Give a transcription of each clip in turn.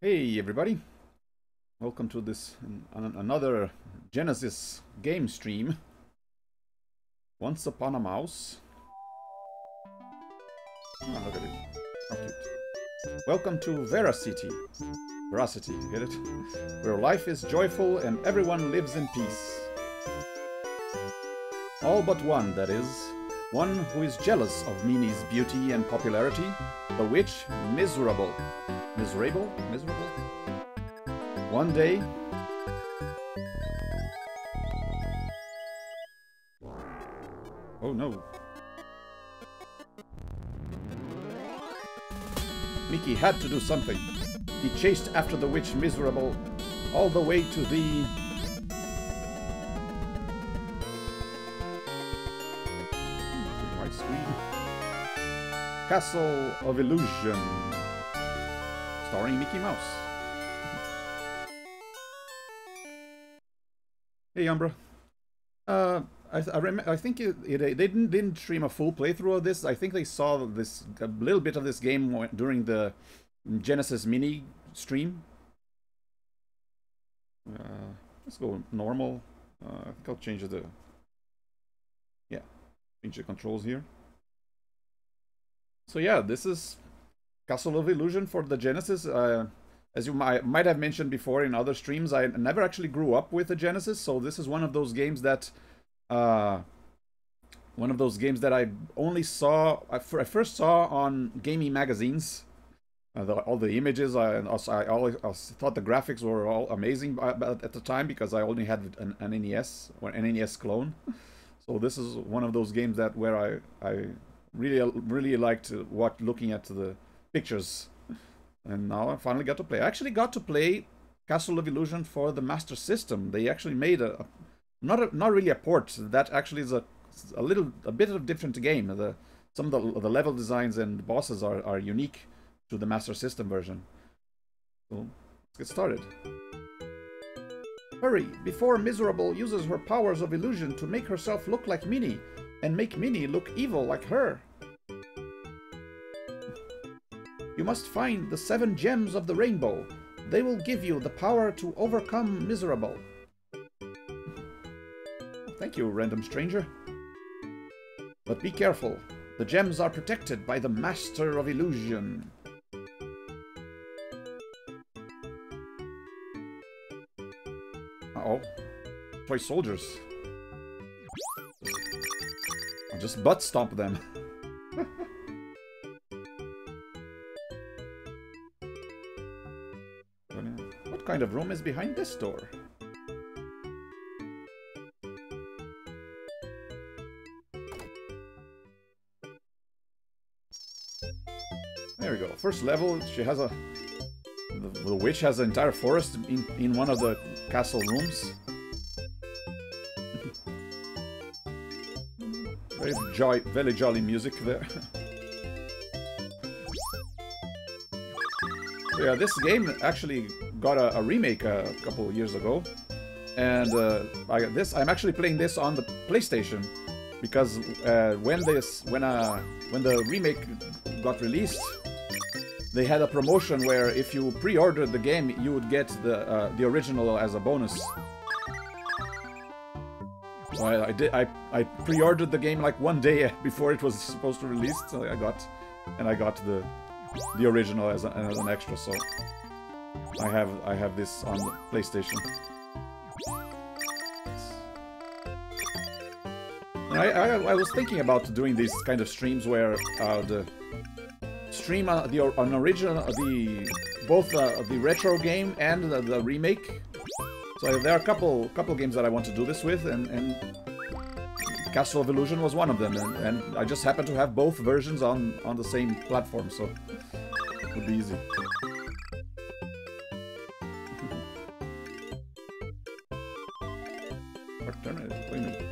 Hey everybody, welcome to this another Genesis game stream. Once Upon a Mouse. Oh, look at it. How cute. Welcome to Veracity. Veracity, get it? Where life is joyful and everyone lives in peace. All but one, that is. One who is jealous of Mini's beauty and popularity. The witch, Miserable. Miserable? Miserable? One day... Oh no. Mickey had to do something. He chased after the witch Miserable all the way to the... Widescreen. Castle of Illusion. Starring Mickey Mouse. Hey Umbra. I think they didn't stream a full playthrough of this. I think they saw a little bit of this game during the Genesis Mini stream. Let's go normal. I think I'll change change the controls here. So yeah, this is Castle of Illusion for the Genesis. As you might have mentioned before in other streams, I never actually grew up with the Genesis, so this is one of those games that I only saw, I first saw on gaming magazines. All the images, I always thought the graphics were all amazing at the time because I only had an NES or an NES clone. So this is one of those games that where I really liked looking at the pictures. And now I finally got to play. I actually got to play Castle of Illusion for the Master System. They actually made not really a port. That actually is a bit of a different game. Some of the level designs and bosses are unique to the Master System version. So let's get started. Hurry, before Miserable uses her powers of illusion to make herself look like Minnie, and make Minnie look evil like her. You must find the 7 gems of the rainbow. They will give you the power to overcome Miserable. Thank you, random stranger. But be careful. The gems are protected by the Master of Illusion. Uh-oh. Toy soldiers. I'll just butt stomp them. What kind of room is behind this door? There we go. First level, she has a... The witch has an entire forest in one of the castle rooms. Very jolly music there. So yeah, this game actually got a remake a couple of years ago, and I'm actually playing this on the PlayStation because when the remake got released, they had a promotion where if you pre-ordered the game, you would get the original as a bonus. So I pre-ordered the game like one day before it was supposed to release, so I got the original as an extra. So I have this on the PlayStation. And I was thinking about doing these kind of streams where the stream both the retro game and the remake. So there are a couple games that I want to do this with, and Castle of Illusion was one of them, and I just happen to have both versions on the same platform, so it would be easy. Wait a minute.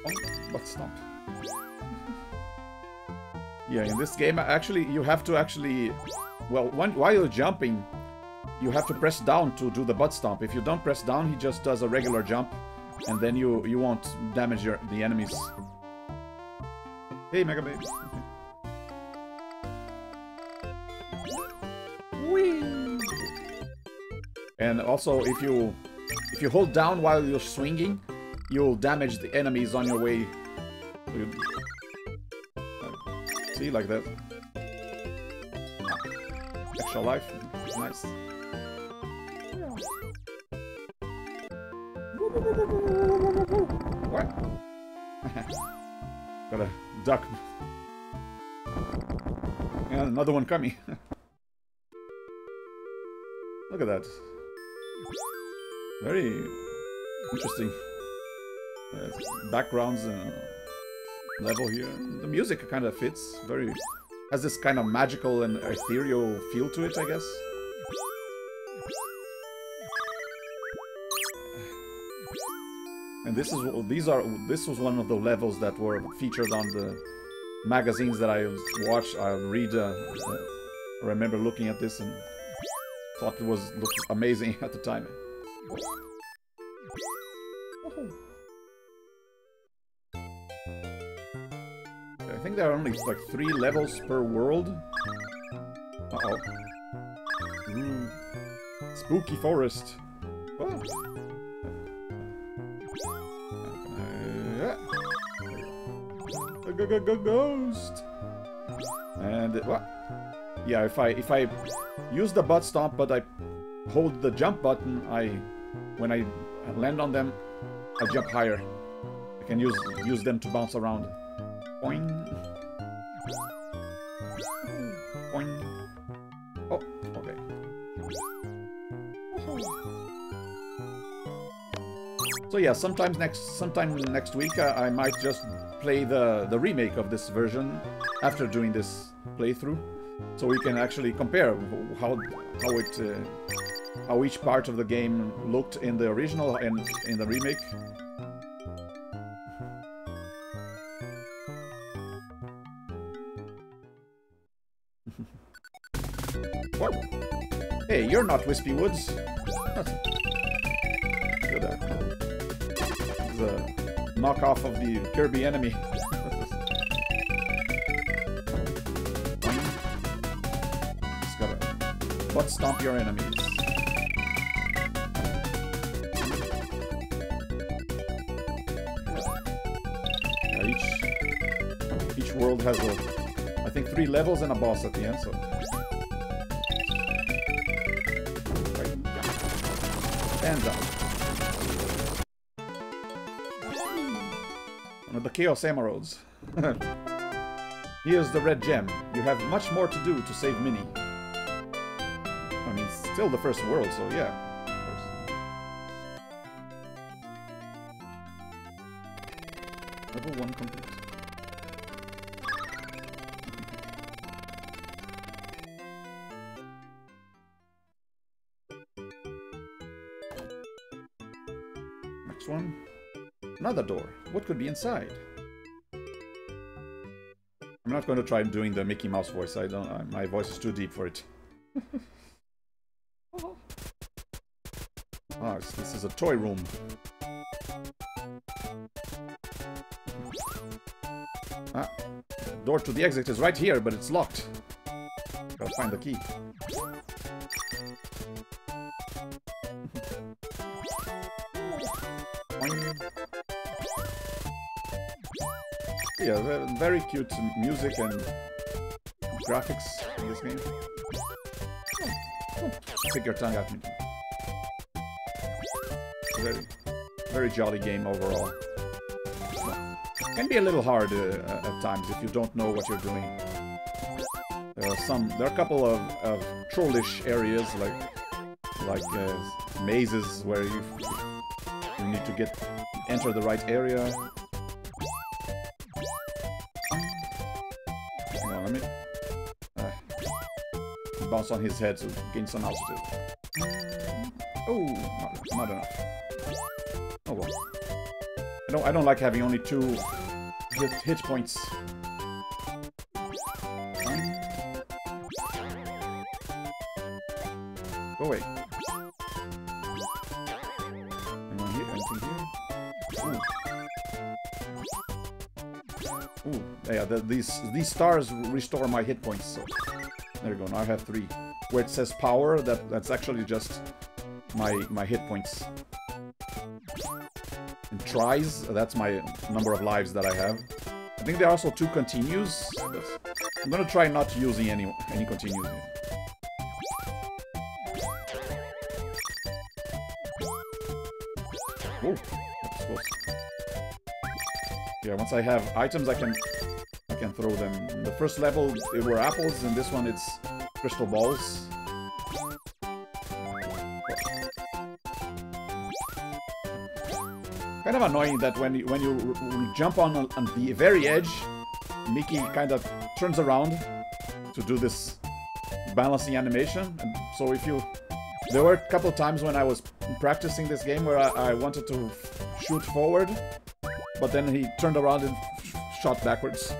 Oh, butt stomp. Yeah, in this game, actually, you have to well, while you're jumping, you have to press down to do the butt stomp. If you don't press down, he just does a regular jump, and then you won't damage the enemies. Hey, Mega Babe. Whee! And also, if you hold down while you're swinging, you'll damage the enemies on your way. See, like that. Extra life. Nice. What? Gotta duck. And another one coming. Look at that. Very interesting backgrounds level here. The music kind of fits. Very has this kind of magical and ethereal feel to it, I guess. And this was one of the levels that were featured on the magazines that I watched. I read. I remember looking at this and thought it looked amazing at the time. I think there are only like 3 levels per world. Uh-oh. Spooky forest. Oh. Ghost. And what? Yeah, if I use the butt stomp, but I hold the jump button, when I land on them, I jump higher. I can use them to bounce around. Boing. Boing. Oh, okay. So yeah, sometime next week, I might just play the remake of this version after doing this playthrough, so we can actually compare how each part of the game looked in the original and in the remake. What? Hey, you're not Wispy Woods. Look at that. The knockoff of the Kirby enemy. Just gotta butt stomp your enemies. Yeah, each world has I think 3 levels and a boss at the end, so. Stand up. One of the Chaos Emeralds. Here's the red gem. You have much more to do to save Minnie. I mean, it's still the first world, so yeah. Level 1 complete. Next one. Another door. What could be inside? I'm not going to try doing the Mickey Mouse voice. I don't. My voice is too deep for it. Ah, this is a toy room. Ah, door to the exit is right here, but it's locked. Gotta find the key. Yeah, very cute music and graphics in this game. Stick your tongue at me. Very jolly game overall. Can be a little hard at times if you don't know what you're doing. There are a couple of trollish areas like mazes where you need to enter the right area. Bounce on his head to gain some altitude. Oh, not enough. Oh well. I don't like having only 2 hit points. Go away. Anyone here? Anything here? Ooh. Ooh. Yeah, these stars restore my hit points. So. There you go. Now I have 3. Where it says power, that's actually just my hit points. And tries, that's my number of lives that I have. I think there are also 2 continues. I'm gonna try not using any continues. Oh, that's close. Yeah, once I have items, I can throw them. In the first level, they were apples, and this one it's crystal balls. Kind of annoying that when you jump on the very edge, Mickey kind of turns around to do this balancing animation. And so there were a couple of times when I was practicing this game where I wanted to shoot forward, but then he turned around and shot backwards.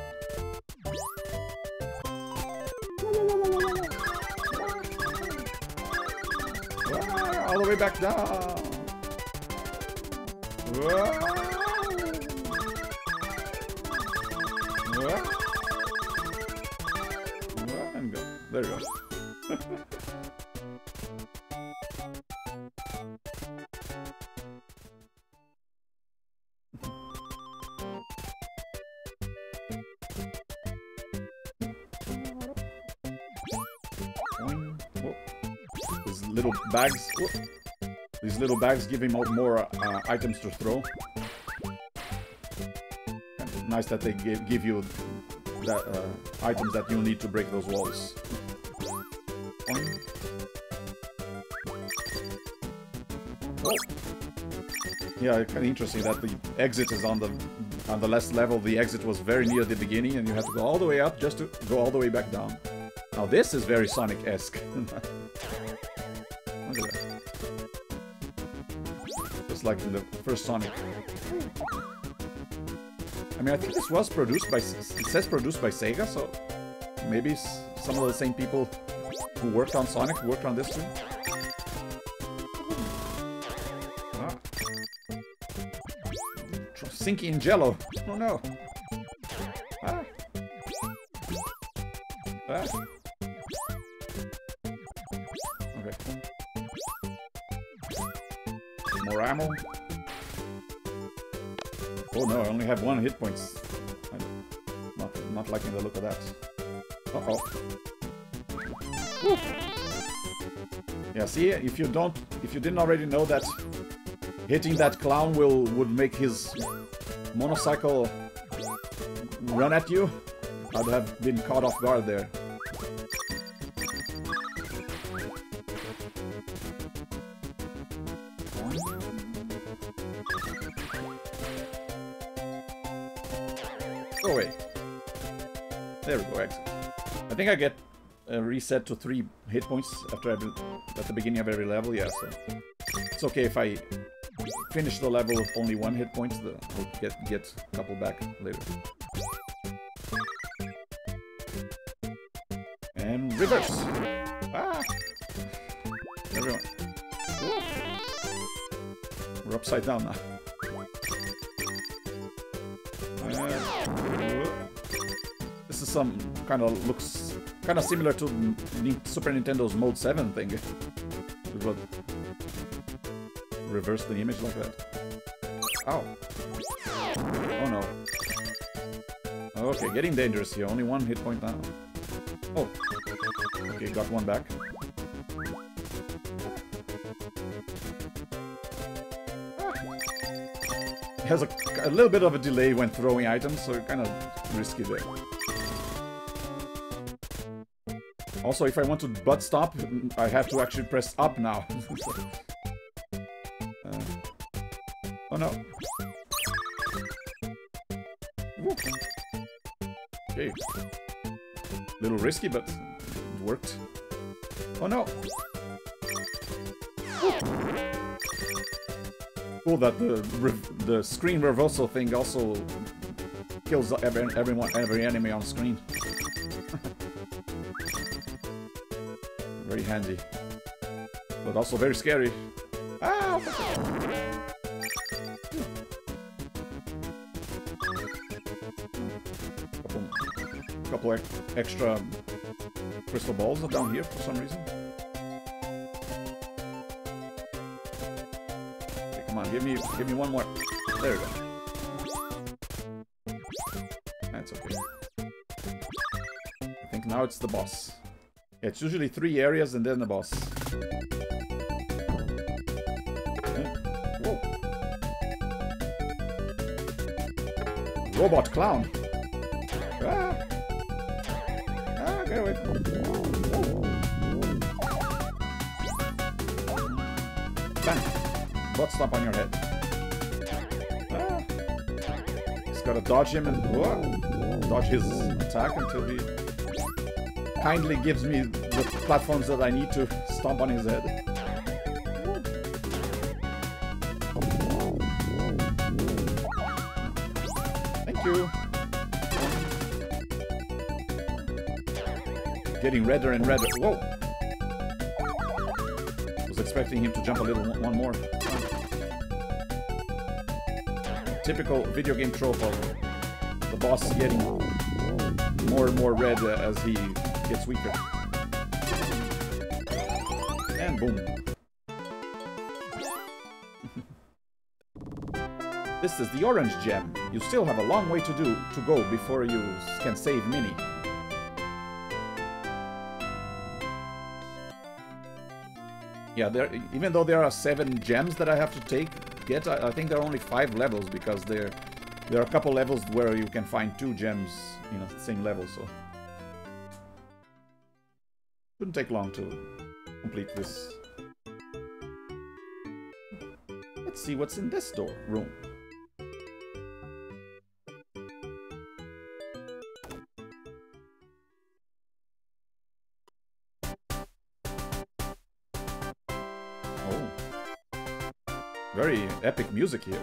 All the way back down. And go. There you go. These little bags. These little bags give him more items to throw. And nice that they give you that, items that you need to break those walls. Oh. Yeah, kind of interesting that the exit is on the last level. The exit was very near the beginning, and you have to go all the way up just to go all the way back down. Now this is very Sonic-esque. Look at that. Just like in the first Sonic. I mean, I think this was produced by... It says produced by Sega, so... Maybe some of the same people who worked on Sonic worked on this too. Ah. Sinking in jello. Oh no. Ah. Ah. Okay. More ammo. Oh no, I only have 1 hit points. I'm not liking the look of that. Uh-oh. Woo. Yeah, see, if you didn't already know that hitting that clown would make his motorcycle run at you, I'd have been caught off guard there. Oh wait. There we go, exit. I think I get reset to 3 hit points at the beginning of every level, yeah, so it's okay if I finish the level with only 1 hit point, I'll get a couple back later. And reverse! Ah! Everyone. Whoa. We're upside down now. This is some kind of looks kind of similar to Super Nintendo's Mode 7 thing. But reverse the image like that. Ow. Oh no. Okay, getting dangerous here. Only 1 hit point now. Oh. Okay, got 1 back. It has a little bit of a delay when throwing items, so kind of risky there. Also, if I want to butt stop, I have to actually press up now. Oh no. Woo. Okay. Little risky, but it worked. Oh no. Woo. Cool that the screen reversal thing also kills every enemy on screen. Very handy, but also very scary. Ah! Couple extra crystal balls down here for some reason. Okay, come on, give me one more. There we go. That's okay. I think now it's the boss. Yeah, it's usually 3 areas and then the boss. Whoa. Robot clown. Ah. Ah, get away. Bang. Butt stomp on your head. Ah. Just gotta dodge him and dodge his attack until he kindly gives me the platforms that I need to stomp on his head. Thank you. Getting redder and redder. Whoa! Was expecting him to jump a little one more. Typical video game trope of the boss getting more and more red as he gets weaker. And boom. This is the orange gem. You still have a long way to go before you can save Minnie. Yeah, even though there are 7 gems that I have to get, I think there are only 5 levels because there are a couple levels where you can find 2 gems in the same level, so shouldn't take long to complete this. Let's see what's in this room. Very epic music here.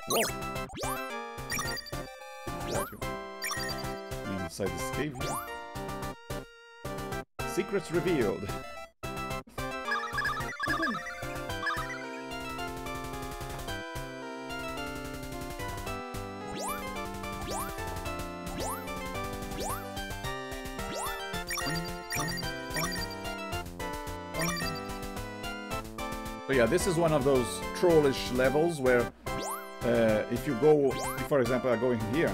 Whoa. Inside this cave here. Secrets revealed. So yeah, this is one of those trollish levels where if you go, for example, I go in here,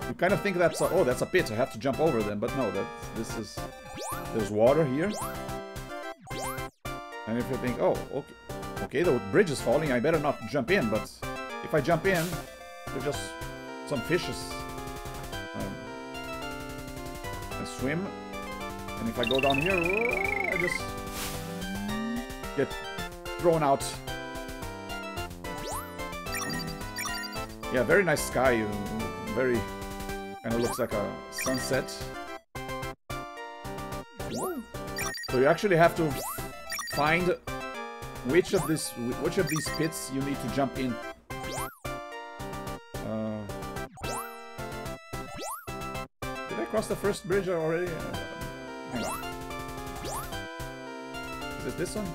you kind of think that's that's a pit, I have to jump over them, but no, there's water here. And if you think, oh, okay, the bridge is falling, I better not jump in, but if I jump in, there's just some fishes. I swim, and if I go down here, I just get thrown out. Yeah, very nice sky. Very kind of looks like a sunset. So you actually have to find which of these pits you need to jump in. Did I cross the first bridge already? Hang on. Is it this one?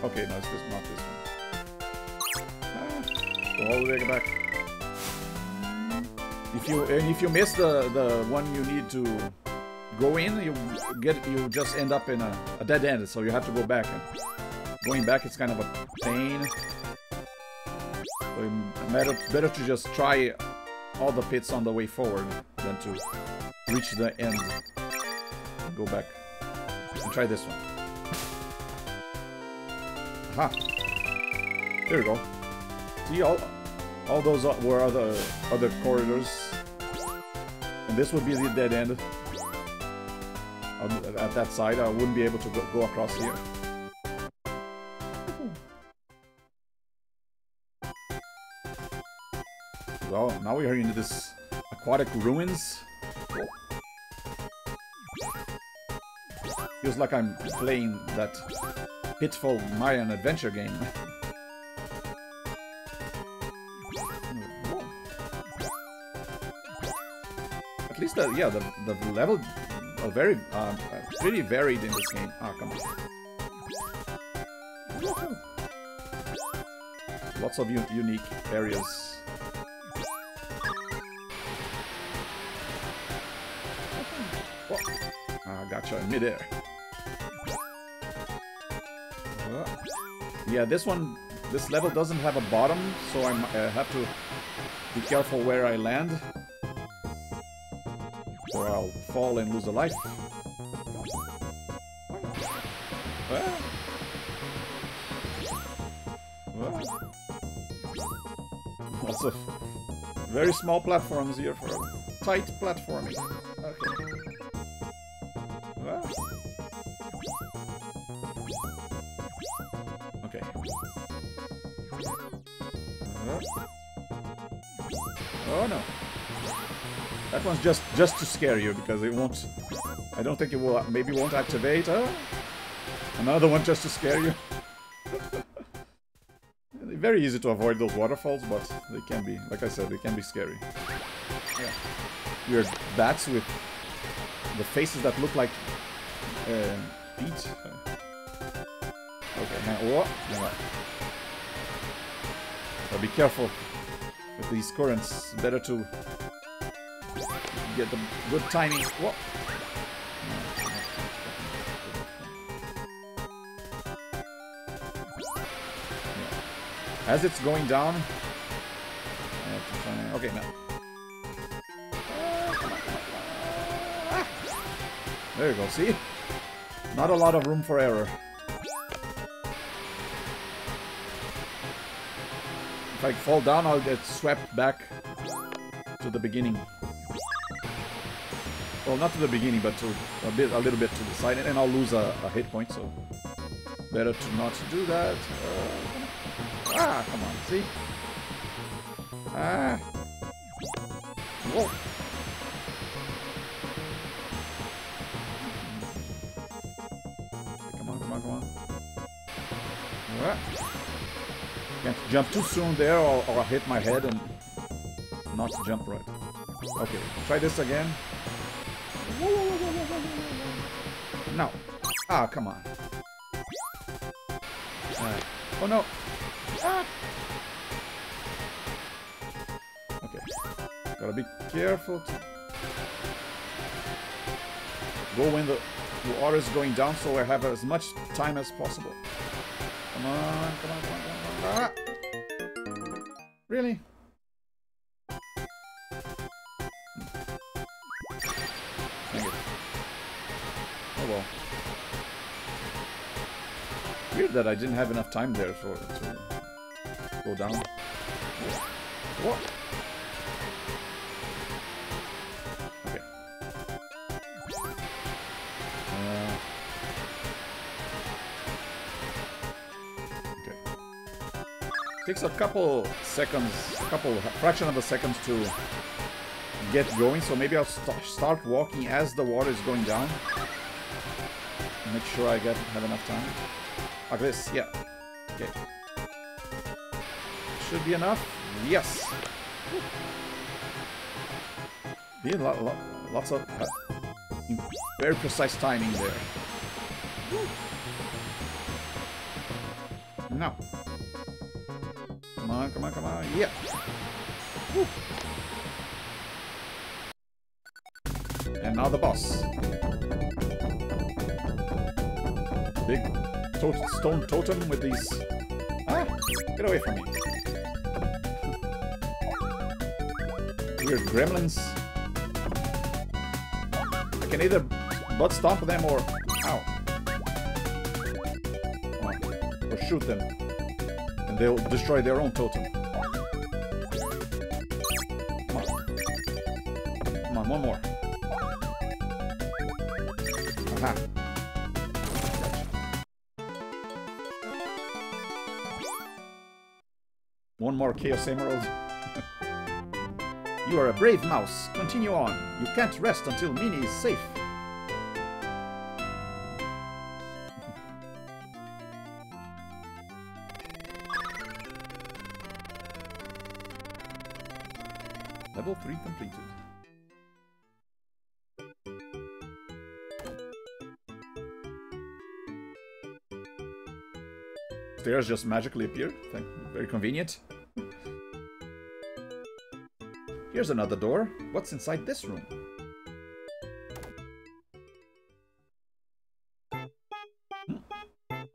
Okay, no, it's not this one. Go all the way back. If you miss the one you need to go in, you just end up in a dead end. So you have to go back. And going back, it's kind of a pain. So better to just try all the pits on the way forward than to reach the end. Go back and try this one. Aha! There we go. See, all those were other corridors, and this would be the dead end. At that side, I wouldn't be able to go across here. Well, now we are into this aquatic ruins. Feels like I'm playing that Pitfall Mayan adventure game. At least, the level are very, pretty varied in this game. Ah, come on. Lots of unique areas. gotcha in midair. Yeah, this level doesn't have a bottom, so I have to be careful where I land, or I'll fall and lose a life. Lots of very small platforms here for tight platforming. Okay. Okay. Oh no. That one's just to scare you because it won't. I don't think it will. Maybe won't activate. Another one just to scare you. Very easy to avoid those waterfalls, but they can be, like I said, they can be scary. Yeah. Weird bats with the faces that look like feet. Okay, now, so be careful with these currents. Better to get the good timing. Whoa. As it's going down, I have to try. Okay, now. There you go. See, not a lot of room for error. If I fall down, I'll get swept back to the beginning. Well, not to the beginning, but to a little bit to the side, and I'll lose a hit point. So better to not do that. Come on, see? Whoa. Come on. Can't jump too soon there, or I'll hit my head and not jump right. Okay, try this again. No. Come on. Oh no. Okay. Gotta be careful to go when the water is going down, so I have as much time as possible. Come on. Really? Dang it. Oh well. Weird that I didn't have enough time there to go down. What? Okay. Okay. Takes a couple seconds, fraction of a second to get going, so maybe I'll start walking as the water is going down. Make sure I have enough time. Like this, yeah. Okay. Should be enough. Yes. Yeah, lots of very precise timing there. No. Come on. Yeah. Woo. And now the boss. Big stone totem with these... Get away from me. Weird gremlins. I can either butt stomp them or... Ow. Or shoot them. And they'll destroy their own totem. Come on, one more. Aha. One more Chaos Emerald. You are a brave mouse. Continue on. You can't rest until Minnie is safe. Level 3 completed. Stairs just magically appear. Very convenient. Here's another door. What's inside this room?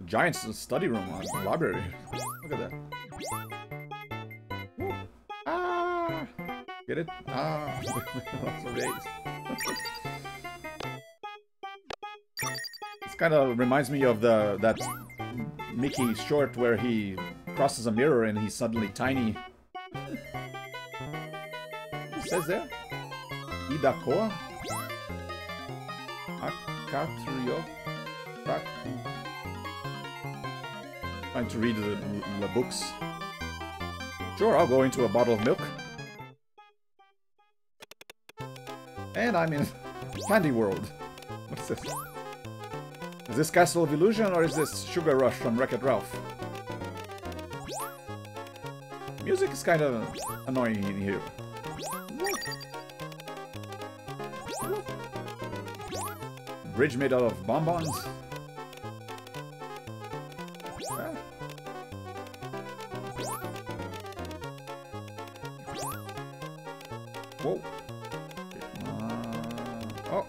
Giant study room, library. Look at that. Woo. Ah! Get it? Ah! Lots of A's. This kind of reminds me of that Mickey short where he crosses a mirror and he's suddenly tiny. It says there? Idakoa? Akatrio? Trying to read the books. Sure, I'll go into a bottle of milk. And I'm in Candy World. What's this? Is this Castle of Illusion or is this Sugar Rush from Wreck-It Ralph? Music is kind of annoying in here. Bridge made out of bonbons. Whoa. Oh.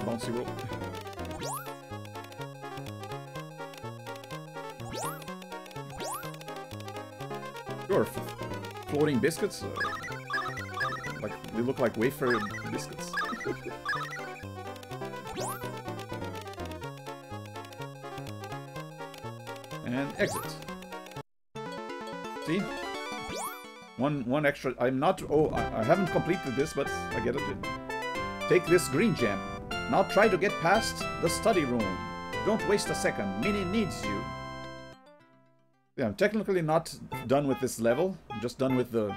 Bouncy rope. Sure, floating biscuits. Like they look like wafer biscuits. And exit. See? One extra. I'm not. Oh, I haven't completed this, but I get it. Take this green gem. Now try to get past the study room. Don't waste a second. Minnie needs you. Yeah, I'm technically not done with this level. I'm just done with the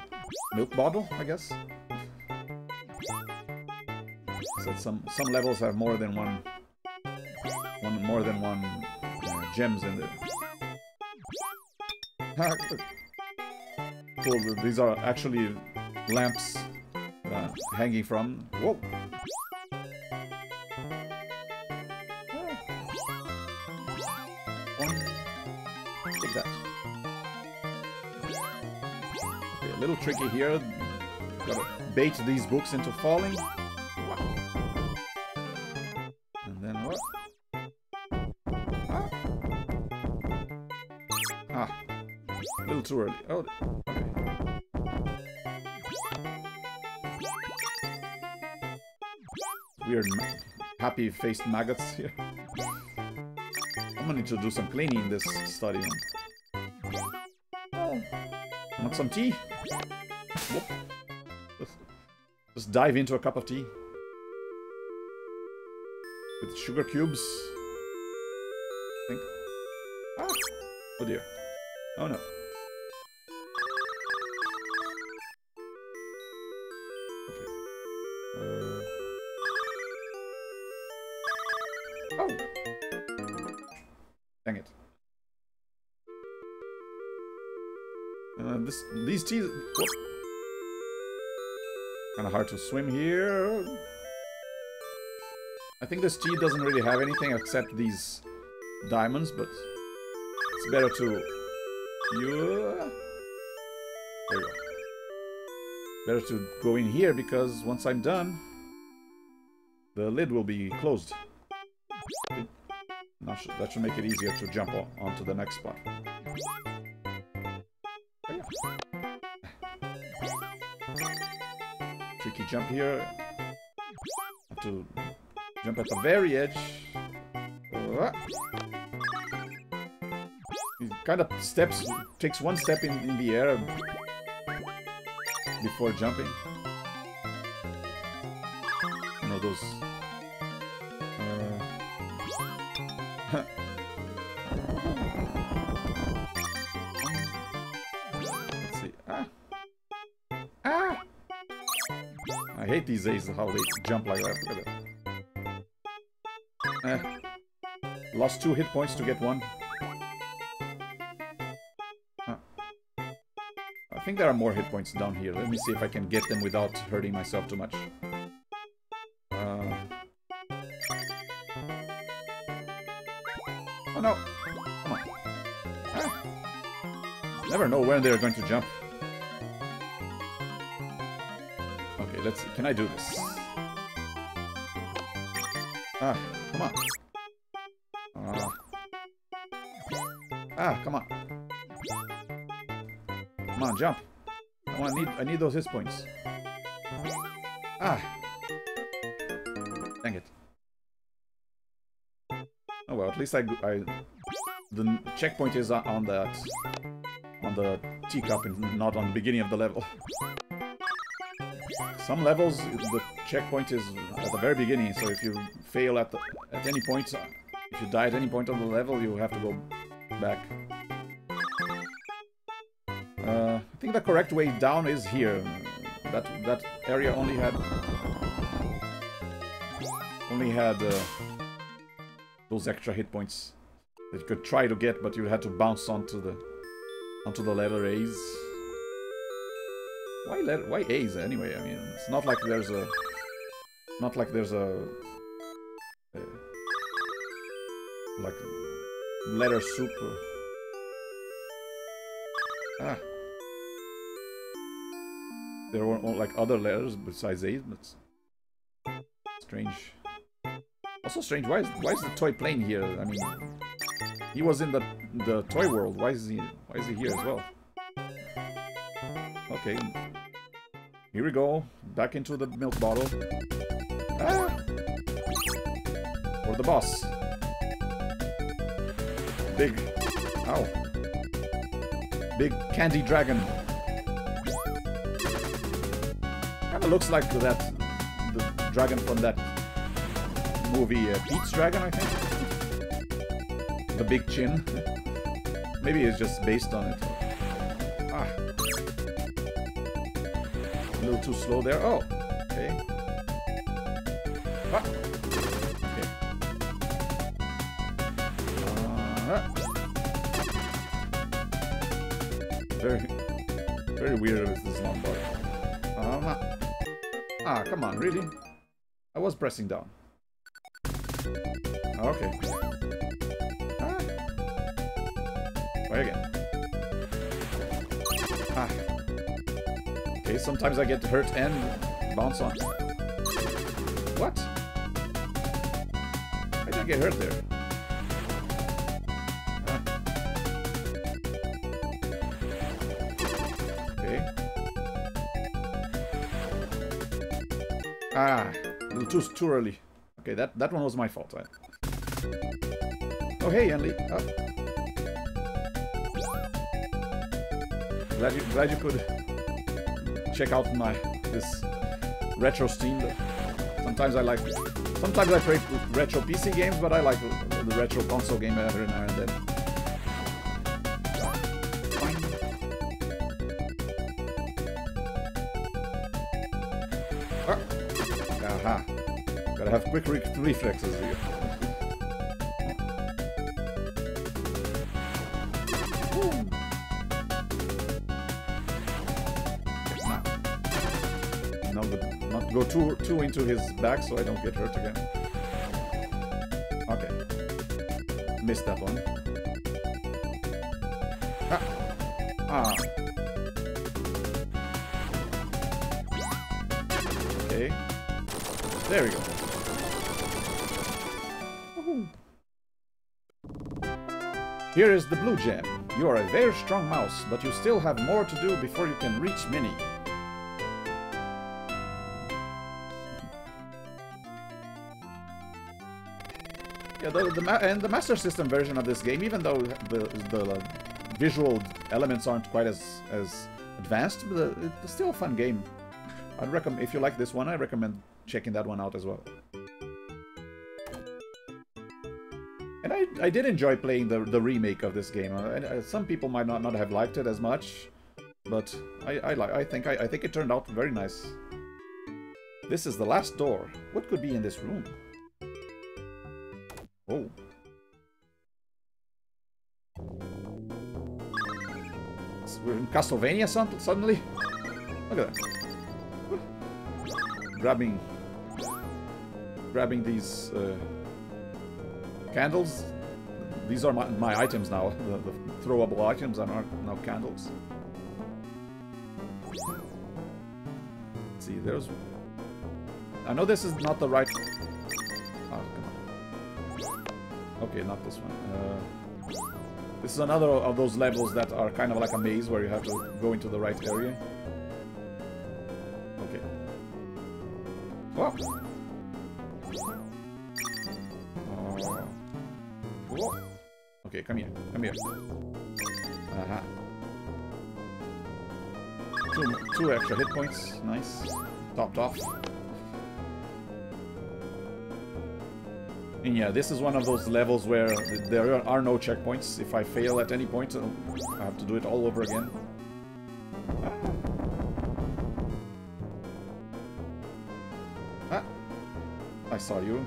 milk bottle, I guess. So some levels have more than one gems in there. Cool. These are actually lamps hanging from. Whoa. Take that. Okay, a little tricky here. Gotta bait these books into falling. And then what? Ah. A little too early. Oh, okay. Weird happy-faced maggots here. I'm gonna need to do some cleaning in this study. Oh. Want some tea? Whoop. Just dive into a cup of tea. With sugar cubes. I think. Ah. Oh dear. Oh no. Okay. Oh! Dang it. These teas... Kinda hard to swim here. I think this tea doesn't really have anything except these diamonds, but it's better to... There you go. Better to go in here because once I'm done, the lid will be closed. That should make it easier to jump onto the next spot. Tricky jump here. Have to jump at the very edge. He kind of takes one step in the air before jumping. One of those. Let's see. Ah! I hate these A's, how they jump like that. Look at that. Lost 2 hit points to get 1. I think there are more hit points down here. Let me see if I can get them without hurting myself too much. Oh no! Come on. Ah. Never know when they're going to jump. Okay, let's see. Can I do this? Ah, come on. Come on. Come on, jump. I need those hit points. Ah. Dang it. Oh well, at least the checkpoint is on the teacup and not on the beginning of the level. Some levels the checkpoint is at the very beginning, so if you fail at any point, if you die at any point on the level, you have to go back. I think the correct way down is here. That area only had those extra hit points that you could try to get, but you had to bounce onto the letter A's. Why A's anyway? I mean, it's not like there's a like letter soup. There were like other letters besides A's, but strange. Also strange. Why is the toy plane here? I mean, he was in the toy world. Why is he here as well? Okay. Here we go. Back into the milk bottle. Or the boss. Big. Ow. Big candy dragon. Kinda looks like the dragon from that movie, Pete's Dragon, I think. The big chin. Maybe it's just based on it. A little too slow there. Oh, okay. Okay. Very weird with this long bar. Come on, really? I was pressing down. Okay. Try again. Okay, sometimes I get hurt and bounce on. What? I did get hurt there. Okay. A little too early. Okay, that one was my fault. Oh hey, Enli. Glad you could check out this retro Steam. Sometimes I play retro PC games, but I like the retro console game every now and then. Aha. Gotta have quick reflexes here. Not go too into his back so I don't get hurt again. Okay. Missed that one. Okay. There we go. Here is the blue gem. You are a very strong mouse, but you still have more to do before you can reach Minnie. Yeah, the Master System version of this game, even though the visual elements aren't quite as advanced, but it's still a fun game. I'd recommend, if you like this one, I recommend checking that one out as well. And I did enjoy playing the remake of this game. Some people might not have liked it as much, but I think it turned out very nice. This is the last door. What could be in this room? Oh. We're in Castlevania suddenly? Look at that. Grabbing these candles. These are my items now. The throwable items are now candles. Let's see, there's I know this is not the right... Oh, come on. Okay, not this one. This is another of those levels that are kind of like a maze where you have to go into the right area. Okay. Whoa! Whoa. Okay, come here. Come here. Uh-huh. Two extra hit points. Nice. Topped off. And yeah, this is one of those levels where there are no checkpoints. If I fail at any point, I have to do it all over again. Ah! I saw you.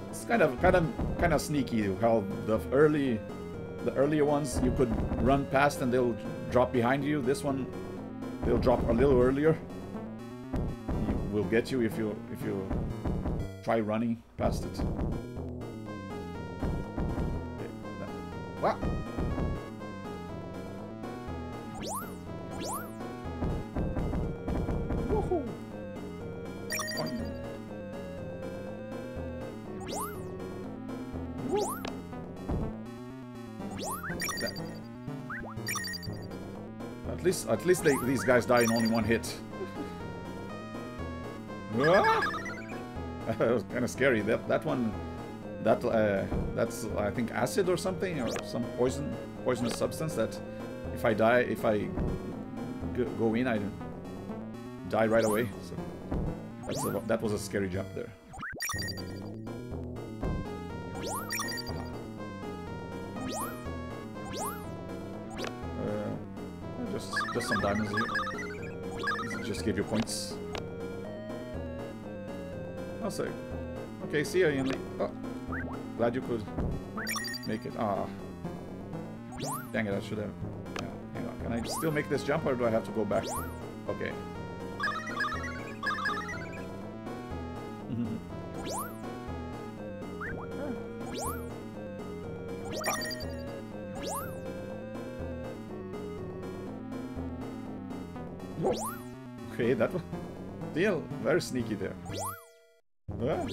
It's kind of sneaky how the earlier ones you could run past and they'll drop behind you. This one, they'll drop a little earlier. Will get you if you try running past it. Okay. Wow. Woohoo. At least these guys die in only one hit. That was kind of scary. That one, that's I think acid or something, or some poisonous substance that if I go in, I die right away. So that was a scary jump there. Just some diamonds here. Just give you points. I'll say. Okay, see ya, Ian Lee. Oh, glad you could make it. Ah. Dang it, I should have... Yeah, hang on. Can I still make this jump, or do I have to go back? Okay. Whoa. Okay, that was... Still very sneaky there. Ah.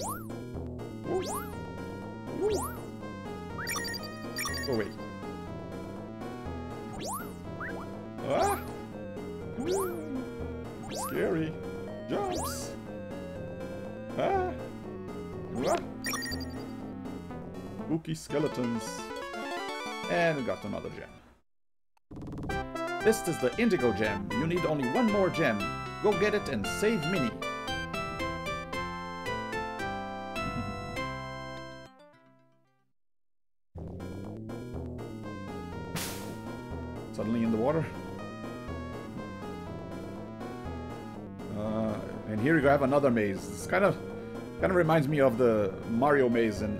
Oh wait. Ah! Scary jumps. Ah! Ah! Spooky skeletons. And we got another gem. This is the Indigo Gem. You need only one more gem. Go get it and save Minnie. Suddenly in the water. And here you have another maze. It's kind of reminds me of the Mario maze in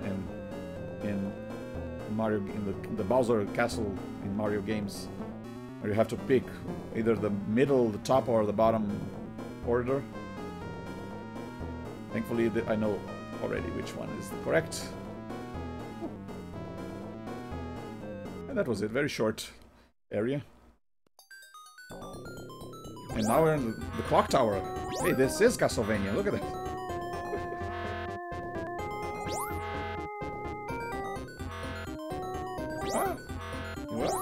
Mario, in the Bowser Castle in Mario games, where you have to pick either the middle, the top, or the bottom order. Thankfully, I know already which one is the correct. And that was it. Very short area. And now we're in the clock tower. Hey, this is Castlevania. Look at that. Ah. What?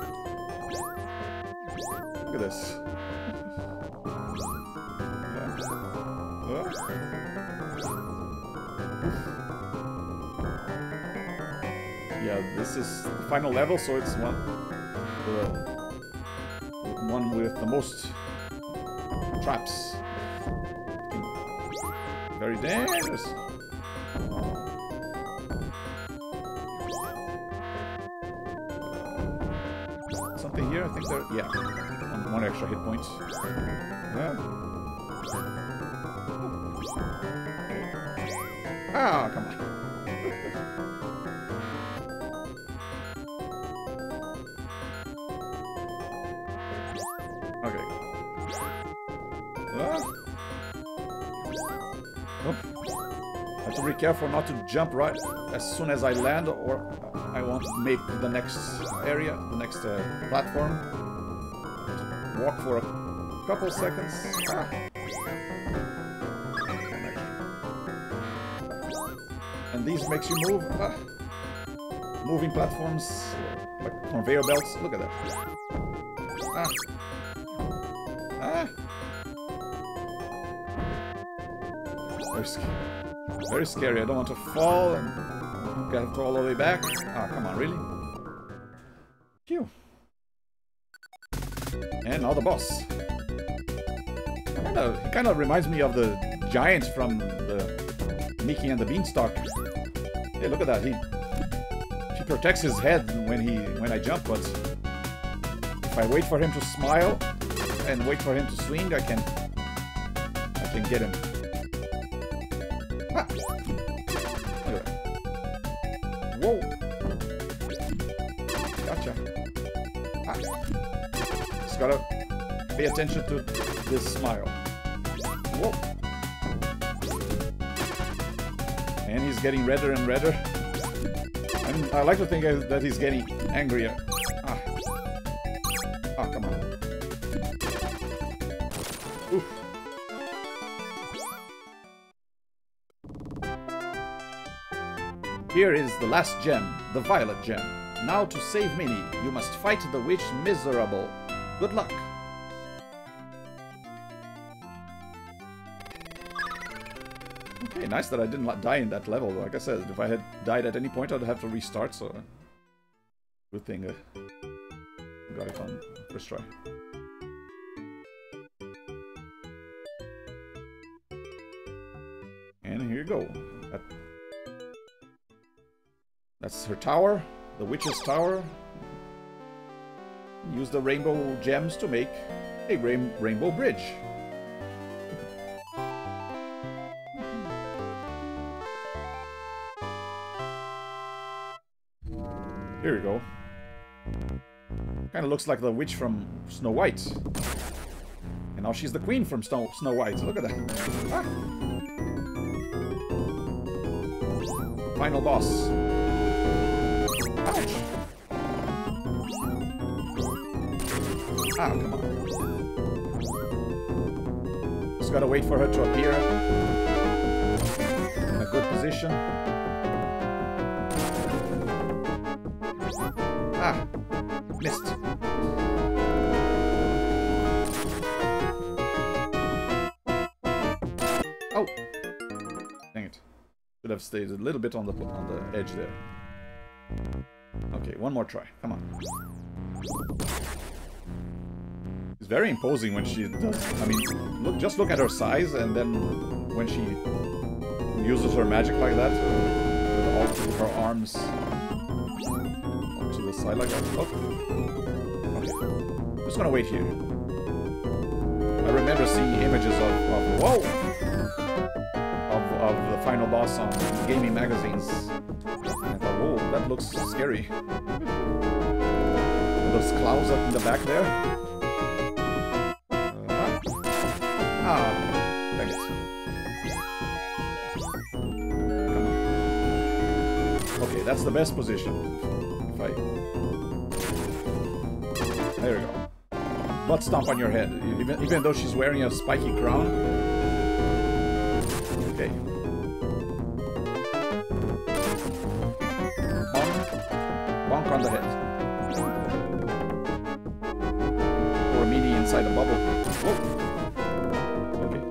Look at this. Yeah, this is the final level, so it's one with the most traps. Very dangerous. Something here, I think there. Yeah, one extra hit point. Yeah. Ah, come on. Okay. Oh. I have to be careful not to jump right as soon as I land, or I won't make the next area, the next platform. Walk for a couple seconds. Ah. And these makes you move. Ah. Moving platforms, like conveyor belts. Look at that. Ah. Ah. Very scary. Very scary. I don't want to fall and get all the way back. Ah, come on, really? Phew. And now the boss. He kind of reminds me of the giant from the Mickey and the Beanstalk. Hey, look at that. He protects his head when I jump, but if I wait for him to smile and wait for him to swing, I can get him. Ah. Look at that. Whoa. Gotcha. Ah. Just gotta pay attention to this smile. Whoa. And he's getting redder and redder. And I like to think that he's getting angrier. Ah. Ah, come on. Oof. Here is the last gem, the Violet Gem. Now to save Minnie, you must fight the witch Miserable. Good luck. Okay, nice that I didn't die in that level. Like I said, if I had died at any point, I'd have to restart, so... Good thing I got it on first try. And here you go. That's her tower, the witch's tower. Use the rainbow gems to make a rainbow bridge. Here you go. Kind of looks like the witch from Snow White. And now she's the queen from Snow White. Look at that. Ah. Final boss. Ouch. Ah, come on. Just gotta wait for her to appear in a good position. Ah, missed. Oh, dang it! Should have stayed a little bit on the edge there. Okay, one more try. Come on. It's very imposing when she does. I mean, just look at her size, and then when she uses her magic like that, with all her arms to the side like that. Oh. Okay. I'm just gonna wait here. I remember seeing images of the final boss on gaming magazines. And I thought, whoa, that looks scary. Those clouds up in the back there. Dang it. Okay, that's the best position. There we go. Butt stomp on your head, even though she's wearing a spiky crown. Okay. Bonk on the head. Or a meanie inside a bubble. Whoa. Okay.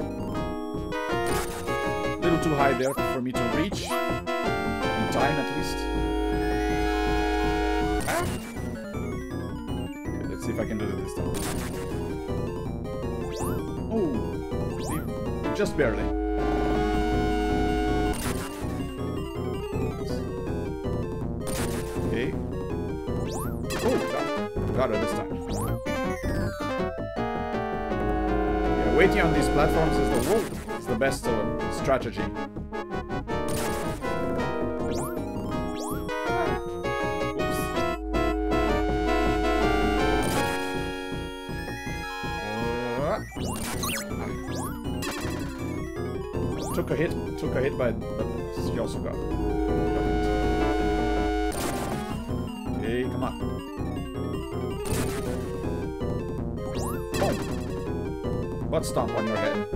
A little too high there for me to reach. In time, at least. Ah. Okay, let's see if I can do it this time. Oh, just barely. Okay. Oh, got her this time. Yeah, waiting on these platforms is the best strategy. Took a hit, but she also got it. Okay, come on. Boom. butt stomp on your head.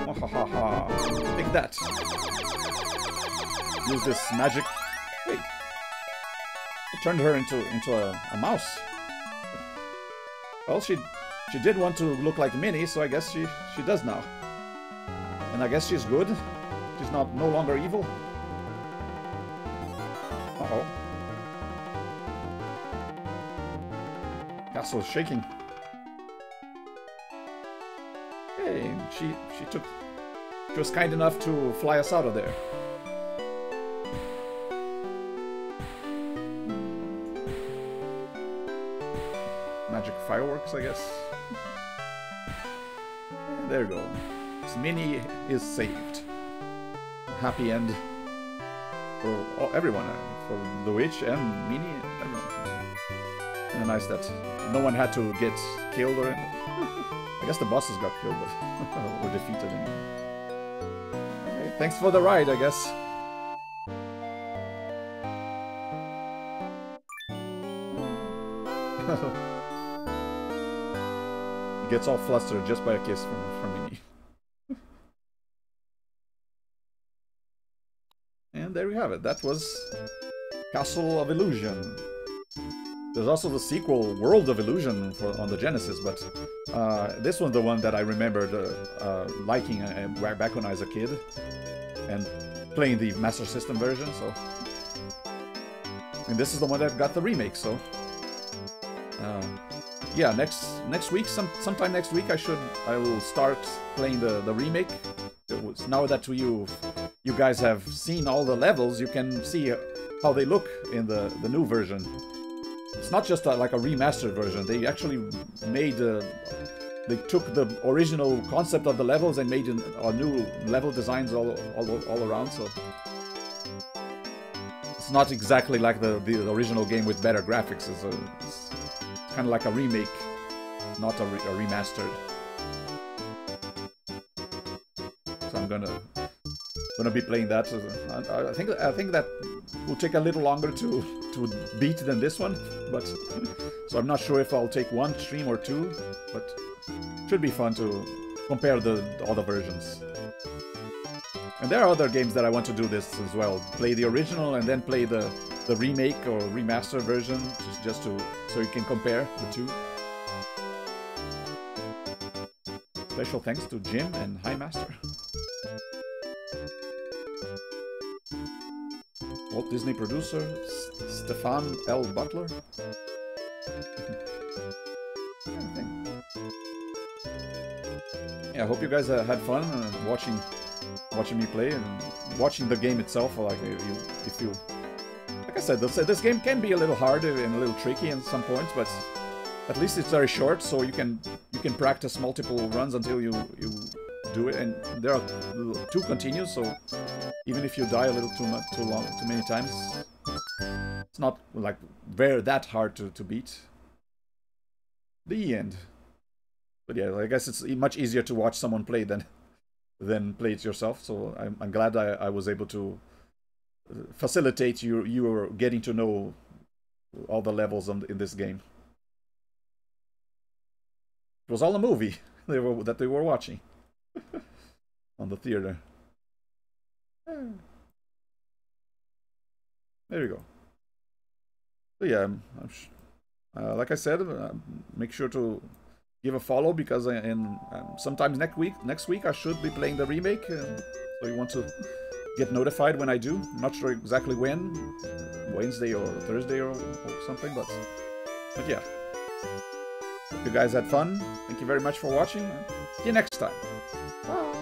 Oh, ha ha ha. Take that. Use this magic. Wait. It turned her into a mouse. Well, she did want to look like Minnie, so I guess she does now. And I guess she's good. She's no longer evil. Uh-oh. Castle is shaking. Hey, she was kind enough to fly us out of there. Magic fireworks, I guess. Yeah, there you go. So Minnie is saved. Happy end for everyone, for the witch and Minnie, everyone. And nice that no one had to get killed or anything. I guess the bosses got killed, but or defeated. Hey, thanks for the ride, I guess. He gets all flustered just by a kiss from Minnie. And there we have it. That was Castle of Illusion. There's also the sequel, World of Illusion, on the Genesis, but this one's the one that I remembered liking back when I was a kid, and playing the Master System version, so... And this is the one that got the remake, so... yeah, next week, sometime next week, I will start playing the remake. Now that you guys have seen all the levels, you can see how they look in the new version. It's not just like a remastered version. They actually made they took the original concept of the levels and made a new level designs all around. So it's not exactly like the original game with better graphics. It's kind of like a remake, not a remastered. So I'm gonna be playing that. I think that will take a little longer to beat than this one, but so I'm not sure if I'll take one stream or two, but it should be fun to compare all the versions. And there are other games that I want to do this as well. Play the original and then play the remake or remaster version, just so you can compare the two. Special thanks to Jim and High Master. Walt Disney producer, Stefan L. Butler. Yeah, I hope you guys had fun watching me play and watching the game itself. Like like I said, this game can be a little hard and a little tricky at some points, but at least it's very short, so you can practice multiple runs until you do it. And there are 2 continues, so even if you die a little too many times, it's not like that hard to beat. The end. But yeah, I guess it's much easier to watch someone play than play it yourself. So I'm glad I was able to facilitate you getting to know all the levels in this game. It was all a movie that they were watching on the theater. There you go. So yeah, like I said, make sure to give a follow, because sometimes next week I should be playing the remake. So you want to get notified when I do. I'm not sure exactly when, Wednesday or Thursday or something, but yeah. Hope you guys had fun. Thank you very much for watching. See you next time. Bye.